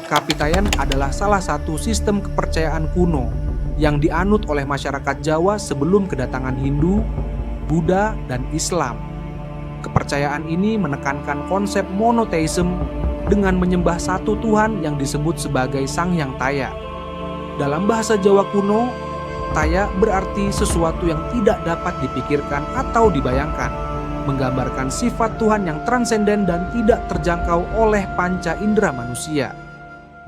Kapitayan adalah salah satu sistem kepercayaan kuno yang dianut oleh masyarakat Jawa sebelum kedatangan Hindu, Buddha, dan Islam. Kepercayaan ini menekankan konsep monoteisme dengan menyembah satu Tuhan yang disebut sebagai Sang Hyang Taya. Dalam bahasa Jawa kuno, Taya berarti sesuatu yang tidak dapat dipikirkan atau dibayangkan, menggambarkan sifat Tuhan yang transenden dan tidak terjangkau oleh panca indera manusia.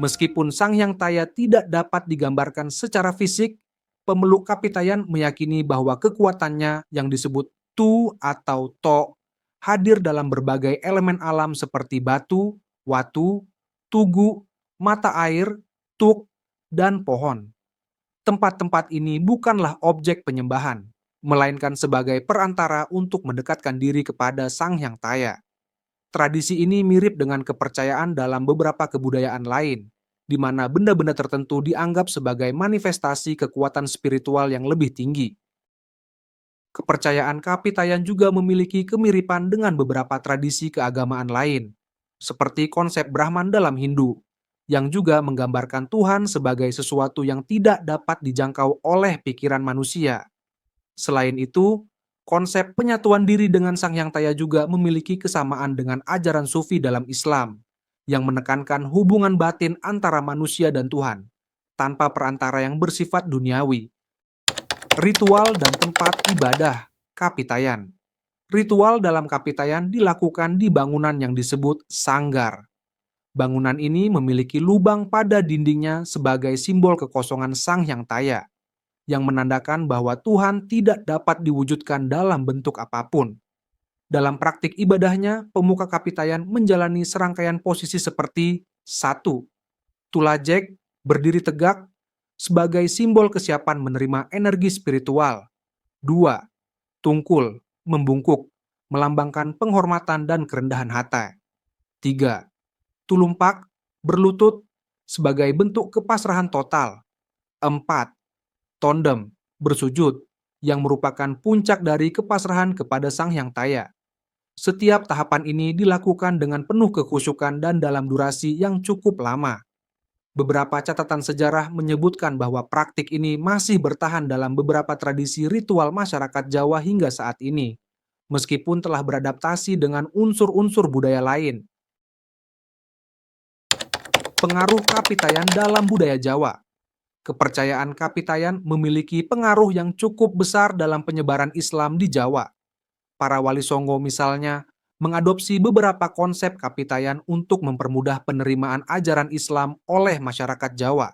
Meskipun Sang Hyang Taya tidak dapat digambarkan secara fisik, pemeluk Kapitayan meyakini bahwa kekuatannya yang disebut Tu atau To hadir dalam berbagai elemen alam seperti batu, watu, tugu, mata air, tuk, dan pohon. Tempat-tempat ini bukanlah objek penyembahan, melainkan sebagai perantara untuk mendekatkan diri kepada Sang Hyang Taya. Tradisi ini mirip dengan kepercayaan dalam beberapa kebudayaan lain, di mana benda-benda tertentu dianggap sebagai manifestasi kekuatan spiritual yang lebih tinggi. Kepercayaan Kapitayan juga memiliki kemiripan dengan beberapa tradisi keagamaan lain, seperti konsep Brahman dalam Hindu, yang juga menggambarkan Tuhan sebagai sesuatu yang tidak dapat dijangkau oleh pikiran manusia. Selain itu, konsep penyatuan diri dengan Sang Hyang Taya juga memiliki kesamaan dengan ajaran Sufi dalam Islam, yang menekankan hubungan batin antara manusia dan Tuhan, tanpa perantara yang bersifat duniawi. Ritual dan tempat ibadah Kapitayan. Ritual dalam Kapitayan dilakukan di bangunan yang disebut sanggar. Bangunan ini memiliki lubang pada dindingnya sebagai simbol kekosongan Sang Hyang Taya, yang menandakan bahwa Tuhan tidak dapat diwujudkan dalam bentuk apapun. Dalam praktik ibadahnya, pemuka Kapitayan menjalani serangkaian posisi seperti 1. Tulajek, berdiri tegak, sebagai simbol kesiapan menerima energi spiritual. 2. Tungkul, membungkuk, melambangkan penghormatan dan kerendahan hati. 3. Tulumpak, berlutut, sebagai bentuk kepasrahan total. 4. Tondem, bersujud, yang merupakan puncak dari kepasrahan kepada Sang Hyang Taya. Setiap tahapan ini dilakukan dengan penuh kekhusyukan dan dalam durasi yang cukup lama. Beberapa catatan sejarah menyebutkan bahwa praktik ini masih bertahan dalam beberapa tradisi ritual masyarakat Jawa hingga saat ini, meskipun telah beradaptasi dengan unsur-unsur budaya lain. Pengaruh Kapitayan dalam budaya Jawa. Kepercayaan Kapitayan memiliki pengaruh yang cukup besar dalam penyebaran Islam di Jawa. Para wali songo misalnya mengadopsi beberapa konsep Kapitayan untuk mempermudah penerimaan ajaran Islam oleh masyarakat Jawa.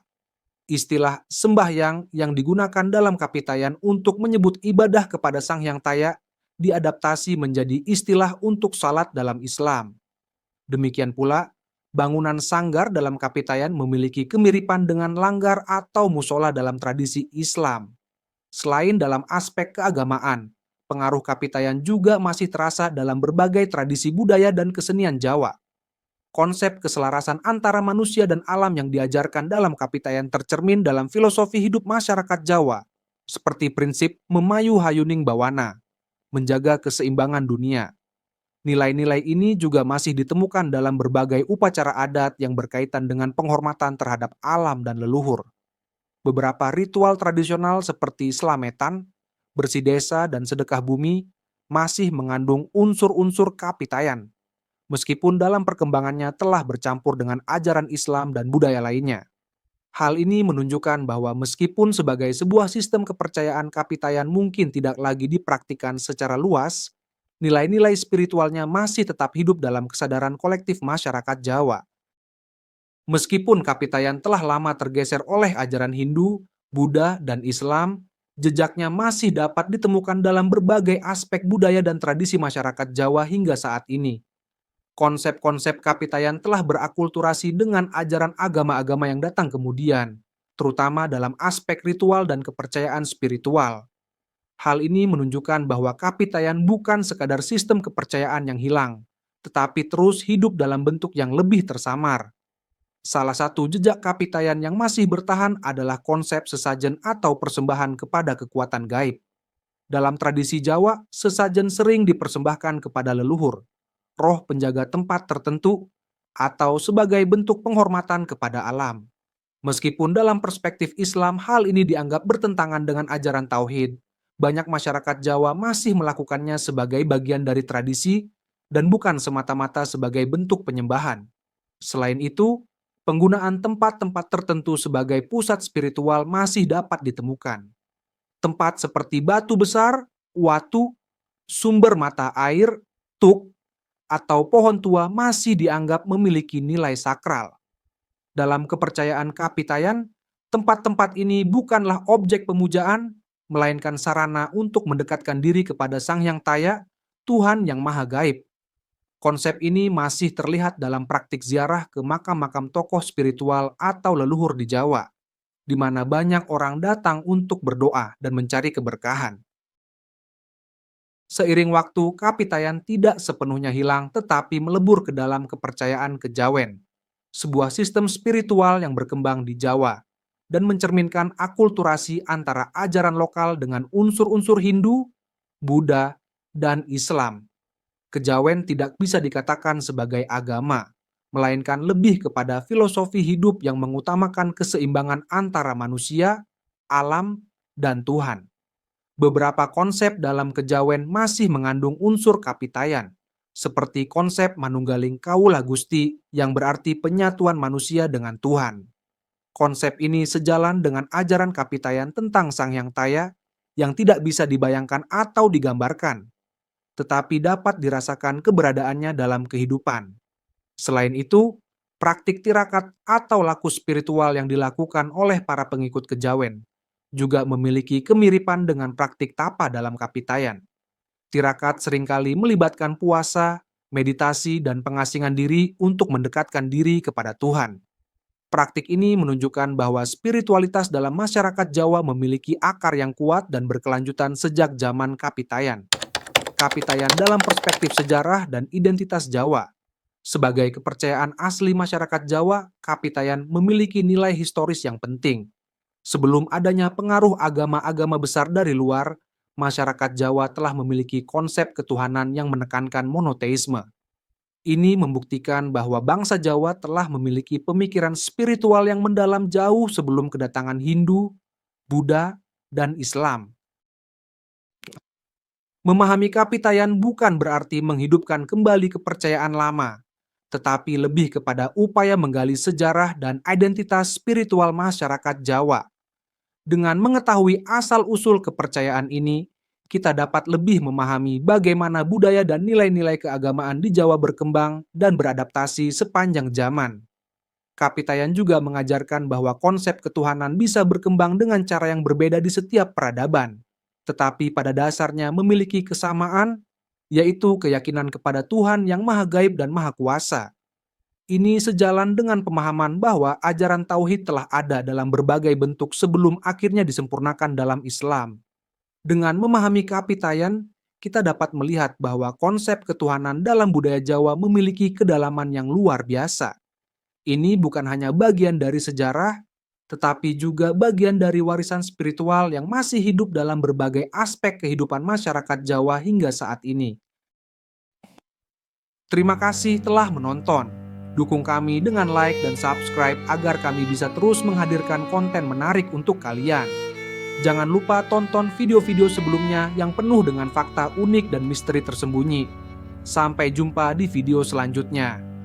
Istilah sembahyang yang digunakan dalam Kapitayan untuk menyebut ibadah kepada Sang Hyang Taya diadaptasi menjadi istilah untuk salat dalam Islam. Demikian pula, bangunan sanggar dalam Kapitayan memiliki kemiripan dengan langgar atau musola dalam tradisi Islam. Selain dalam aspek keagamaan, pengaruh Kapitayan juga masih terasa dalam berbagai tradisi budaya dan kesenian Jawa. Konsep keselarasan antara manusia dan alam yang diajarkan dalam Kapitayan tercermin dalam filosofi hidup masyarakat Jawa, seperti prinsip memayu hayuning bawana, menjaga keseimbangan dunia. Nilai-nilai ini juga masih ditemukan dalam berbagai upacara adat yang berkaitan dengan penghormatan terhadap alam dan leluhur. Beberapa ritual tradisional seperti slametan, bersih desa, dan sedekah bumi masih mengandung unsur-unsur Kapitayan, meskipun dalam perkembangannya telah bercampur dengan ajaran Islam dan budaya lainnya. Hal ini menunjukkan bahwa meskipun sebagai sebuah sistem kepercayaan Kapitayan mungkin tidak lagi dipraktikkan secara luas, nilai-nilai spiritualnya masih tetap hidup dalam kesadaran kolektif masyarakat Jawa. Meskipun Kapitayan telah lama tergeser oleh ajaran Hindu, Buddha, dan Islam, jejaknya masih dapat ditemukan dalam berbagai aspek budaya dan tradisi masyarakat Jawa hingga saat ini. Konsep-konsep Kapitayan telah berakulturasi dengan ajaran agama-agama yang datang kemudian, terutama dalam aspek ritual dan kepercayaan spiritual. Hal ini menunjukkan bahwa Kapitayan bukan sekadar sistem kepercayaan yang hilang, tetapi terus hidup dalam bentuk yang lebih tersamar. Salah satu jejak Kapitayan yang masih bertahan adalah konsep sesajen atau persembahan kepada kekuatan gaib. Dalam tradisi Jawa, sesajen sering dipersembahkan kepada leluhur, roh penjaga tempat tertentu, atau sebagai bentuk penghormatan kepada alam. Meskipun dalam perspektif Islam hal ini dianggap bertentangan dengan ajaran tauhid, banyak masyarakat Jawa masih melakukannya sebagai bagian dari tradisi dan bukan semata-mata sebagai bentuk penyembahan. Selain itu, penggunaan tempat-tempat tertentu sebagai pusat spiritual masih dapat ditemukan. Tempat seperti batu besar, watu, sumber mata air, tuk, atau pohon tua masih dianggap memiliki nilai sakral. Dalam kepercayaan Kapitayan, tempat-tempat ini bukanlah objek pemujaan, melainkan sarana untuk mendekatkan diri kepada Sang Hyang Taya, Tuhan yang Maha Gaib. Konsep ini masih terlihat dalam praktik ziarah ke makam-makam tokoh spiritual atau leluhur di Jawa, di mana banyak orang datang untuk berdoa dan mencari keberkahan. Seiring waktu, Kapitayan tidak sepenuhnya hilang tetapi melebur ke dalam kepercayaan Kejawen, sebuah sistem spiritual yang berkembang di Jawa dan mencerminkan akulturasi antara ajaran lokal dengan unsur-unsur Hindu, Buddha, dan Islam. Kejawen tidak bisa dikatakan sebagai agama, melainkan lebih kepada filosofi hidup yang mengutamakan keseimbangan antara manusia, alam, dan Tuhan. Beberapa konsep dalam Kejawen masih mengandung unsur Kapitayan, seperti konsep Manunggaling Kawula Gusti yang berarti penyatuan manusia dengan Tuhan. Konsep ini sejalan dengan ajaran Kapitayan tentang Sang Hyang Taya yang tidak bisa dibayangkan atau digambarkan, tetapi dapat dirasakan keberadaannya dalam kehidupan. Selain itu, praktik tirakat atau laku spiritual yang dilakukan oleh para pengikut Kejawen juga memiliki kemiripan dengan praktik tapa dalam Kapitayan. Tirakat seringkali melibatkan puasa, meditasi, dan pengasingan diri untuk mendekatkan diri kepada Tuhan. Praktik ini menunjukkan bahwa spiritualitas dalam masyarakat Jawa memiliki akar yang kuat dan berkelanjutan sejak zaman Kapitayan. Kapitayan dalam perspektif sejarah dan identitas Jawa. Sebagai kepercayaan asli masyarakat Jawa, Kapitayan memiliki nilai historis yang penting. Sebelum adanya pengaruh agama-agama besar dari luar, masyarakat Jawa telah memiliki konsep ketuhanan yang menekankan monoteisme. Ini membuktikan bahwa bangsa Jawa telah memiliki pemikiran spiritual yang mendalam jauh sebelum kedatangan Hindu, Buddha, dan Islam. Memahami Kapitayan bukan berarti menghidupkan kembali kepercayaan lama, tetapi lebih kepada upaya menggali sejarah dan identitas spiritual masyarakat Jawa. Dengan mengetahui asal-usul kepercayaan ini, kita dapat lebih memahami bagaimana budaya dan nilai-nilai keagamaan di Jawa berkembang dan beradaptasi sepanjang zaman. Kapitayan juga mengajarkan bahwa konsep ketuhanan bisa berkembang dengan cara yang berbeda di setiap peradaban, tetapi pada dasarnya memiliki kesamaan, yaitu keyakinan kepada Tuhan yang Maha Gaib dan Maha Kuasa. Ini sejalan dengan pemahaman bahwa ajaran tauhid telah ada dalam berbagai bentuk sebelum akhirnya disempurnakan dalam Islam. Dengan memahami Kapitayan, kita dapat melihat bahwa konsep ketuhanan dalam budaya Jawa memiliki kedalaman yang luar biasa. Ini bukan hanya bagian dari sejarah, tetapi juga bagian dari warisan spiritual yang masih hidup dalam berbagai aspek kehidupan masyarakat Jawa hingga saat ini. Terima kasih telah menonton. Dukung kami dengan like dan subscribe agar kami bisa terus menghadirkan konten menarik untuk kalian. Jangan lupa tonton video-video sebelumnya yang penuh dengan fakta unik dan misteri tersembunyi. Sampai jumpa di video selanjutnya.